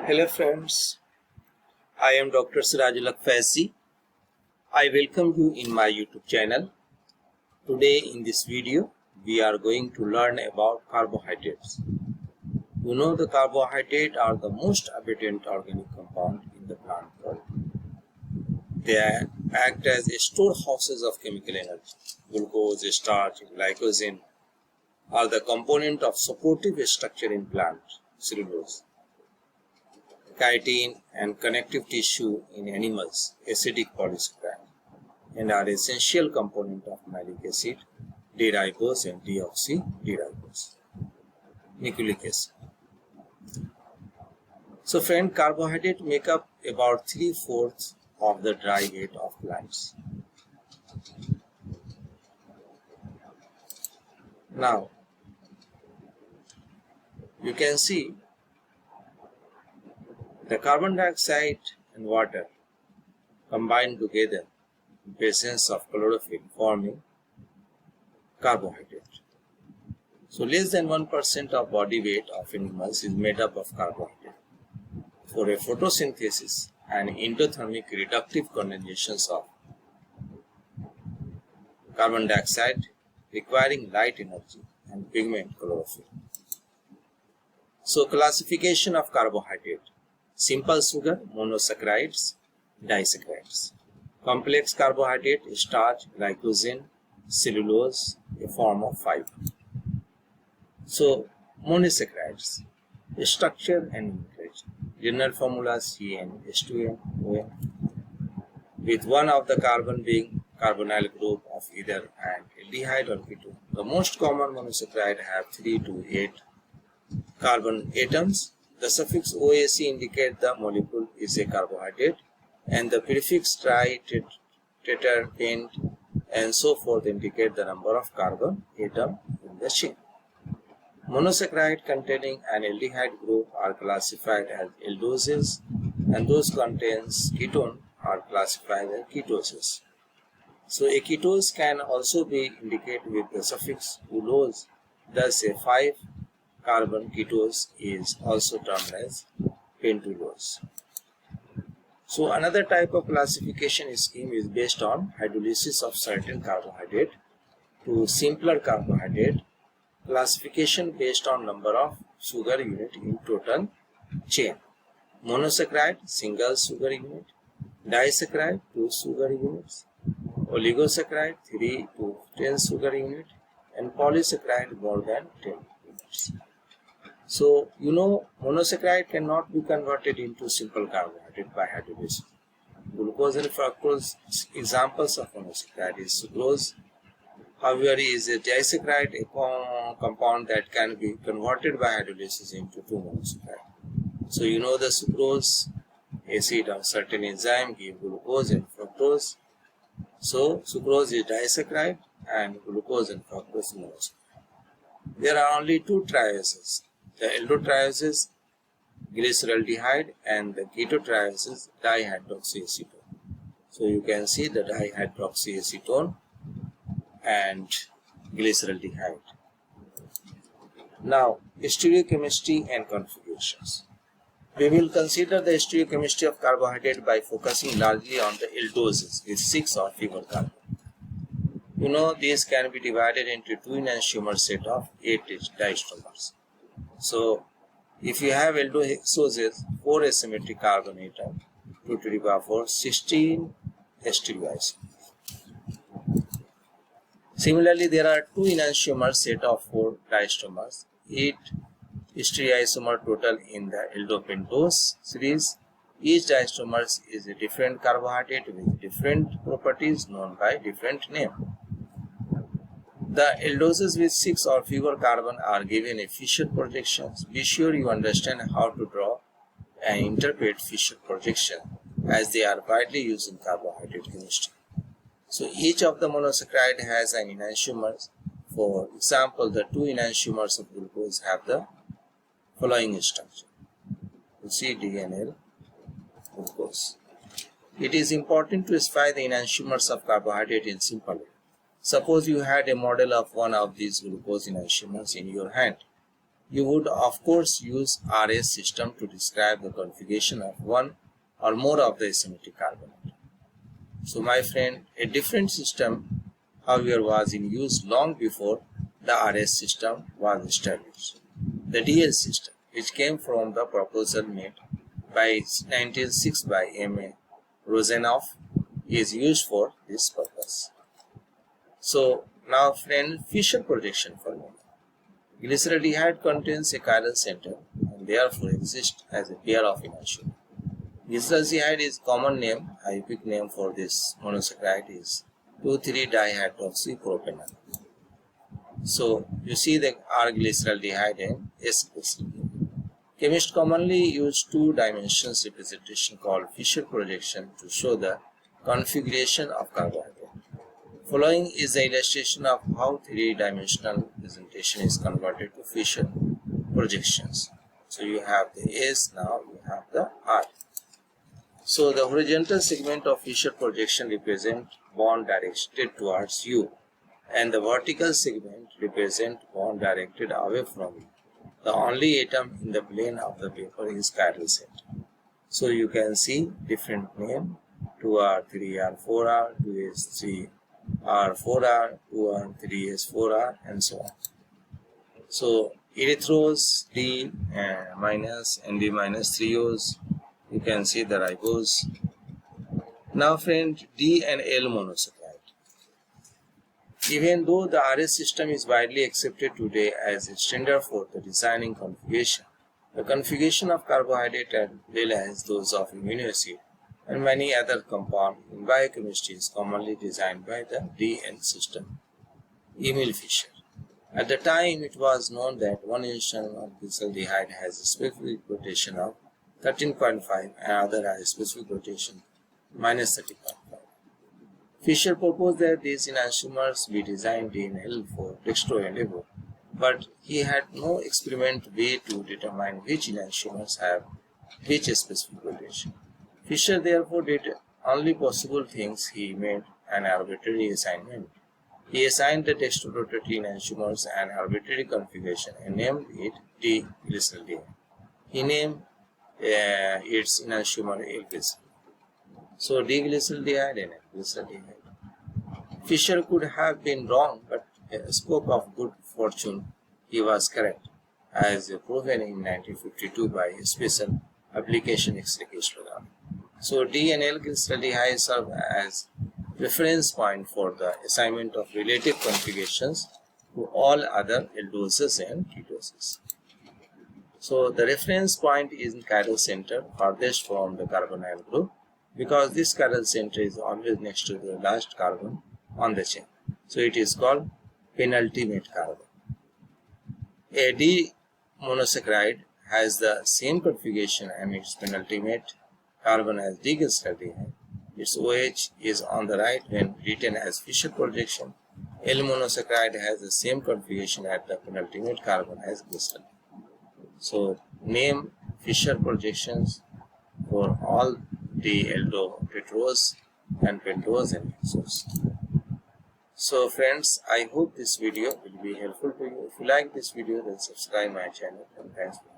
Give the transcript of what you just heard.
Hello friends, I am Dr. Sirajul Faizi. I welcome you in my YouTube channel. Today in this video, we are going to learn about carbohydrates. You know the carbohydrates are the most abundant organic compound in the plant world. They act as storehouses of chemical energy. Glucose, starch, glycogen are the component of supportive structure in plant, cellulose, chitin and connective tissue in animals, acidic polysaccharide, and are essential component of malic acid, D-ribose and deoxy-D-ribose, nucleic acid. So friend, carbohydrates make up about 3/4 of the dry weight of plants. Now, you can see the carbon dioxide and water combine together in presence of chlorophyll forming carbohydrate. So less than 1% of body weight of animals is made up of carbohydrate. For a photosynthesis and endothermic reductive condensations of carbon dioxide requiring light energy and pigment chlorophyll. So classification of carbohydrate: simple sugar, monosaccharides, disaccharides. Complex carbohydrate, starch, glycogen, cellulose, a form of fiber. So monosaccharides, structure and nomenclature. General formula CnH2n with one of the carbon being carbonyl group of either an aldehyde or ketone. The most common monosaccharide have 3 to 8 carbon atoms. The suffix OAC indicates the molecule is a carbohydrate, and the prefix tri, tetra, pent, and so forth indicate the number of carbon atom in the chain. Monosaccharide containing an aldehyde group are classified as aldoses, and those contains ketone are classified as ketoses. So a ketose can also be indicated with the suffix ulose. Thus a 5-carbon ketose is also termed as pentulose. So another type of classification scheme is based on hydrolysis of certain carbohydrate to simpler carbohydrate. Classification based on number of sugar unit in total chain. Monosaccharide, single sugar unit. Disaccharide, 2 sugar units. Oligosaccharide, 3 to 10 sugar unit. And polysaccharide, more than 10 units. So, you know, monosaccharide cannot be converted into simple carbohydrate by hydrolysis. Glucose and fructose examples of monosaccharide is sucrose. However, is a disaccharide, a compound that can be converted by hydrolysis into 2 monosaccharide. So, you know the sucrose acid of certain enzyme give glucose and fructose. So, sucrose is disaccharide and glucose and fructose monosaccharide. There are only 2 triaces, the aldotrioses, glyceraldehyde, and the ketotriases, dihydroxyacetone. So, you can see the dihydroxyacetone and glyceraldehyde. Now, stereochemistry and configurations. We will consider the stereochemistry of carbohydrate by focusing largely on the aldoses with 6 or fewer carbon. You know, these can be divided into 2 enantiomer set of 8 diastereomers. So, if you have aldoses, 4 asymmetric carbon atom, 2 to the power 4, 16 stereoisomers. Similarly, there are 2 enantiomer set of 4 diastereomers, 8 stereoisomer total in the aldopentose series. Each diastereomer is a different carbohydrate with different properties known by different name. The aldoses with 6 or fewer carbon are given a Fischer projections. Be sure you understand how to draw and interpret Fischer projection, as they are widely used in carbohydrate chemistry. So each of the monosaccharide has an enantiomer. For example, the 2 enantiomers of glucose have the following structure. You see DNL glucose. It is important to specify the enantiomers of carbohydrate in simple way. Suppose you had a model of one of these glucose enantiomers in your hand. You would of course use RS system to describe the configuration of one or more of the asymmetric carbon atom. So my friend, a different system however was in use long before the RS system was established. The DL system, which came from the proposal made by 1906 by M.A. Rozanoff, is used for this purpose. So now friend, Fischer projection formula. Glyceraldehyde contains a chiral center and therefore exists as a pair of enantiomer. Glyceraldehyde is common name, IUPAC name for this monosaccharide is 2,3-dihydroxypropanol. So you see the R-glyceraldehyde and S-glyceraldehyde. Chemists commonly use two dimensions representation called Fischer projection to show the configuration of carbohydrate. Following is the illustration of how three-dimensional representation is converted to Fischer projections. So you have the S, now you have the R. So the horizontal segment of Fischer projection represent bond directed towards U, and the vertical segment represent bond directed away from you. The only atom in the plane of the paper is chiral center. So you can see different name 2R, 3R, 4R, 2S, 3R, 4R, 2R, 3S, 4R, and so on. So erythrose D minus and D minus 3Os. You can see the ribose. Now friend, D and L monosaccharide. Even though the RS system is widely accepted today as a standard for the designing configuration, the configuration of carbohydrate as well as those of amino acid and many other compounds in biochemistry is commonly designed by the DN system, Emil Fischer. At the time, it was known that one enantiomer of glyceraldehyde has a specific rotation of 13.5 and other has a specific rotation minus 30.5. Fischer proposed that these enantiomers be designed DNL for dextro and evo, but he had no experimental way to determine which enantiomers have which specific rotation. Fischer therefore did only possible things. He made an arbitrary assignment. He assigned the dextrorotatory enantiomers an arbitrary configuration and named it D-glyceraldehyde. He named its enantiomer L-glyceraldehyde. So D-glyceraldehyde and L-glyceraldehyde. Fischer could have been wrong, but spoke of good fortune, he was correct, as proven in 1952 by a special application X-ray crystallography. So D and L-glyceraldehyde serve as reference point for the assignment of relative configurations to all other aldoses and ketoses. So the reference point is in chiral center, farthest from the carbonyl group, because this chiral center is always next to the last carbon on the chain. So it is called penultimate carbon. A D monosaccharide has the same configuration and its penultimate carbon as D-glyceraldehyde. Its OH is on the right when written as Fischer projection. L monosaccharide has the same configuration at the penultimate carbon as glyceraldehyde. So name Fischer projections for all the aldose, tetrose and pentose and hexose. So friends, I hope this video will be helpful to you. If you like this video, then subscribe my channel, and thanks for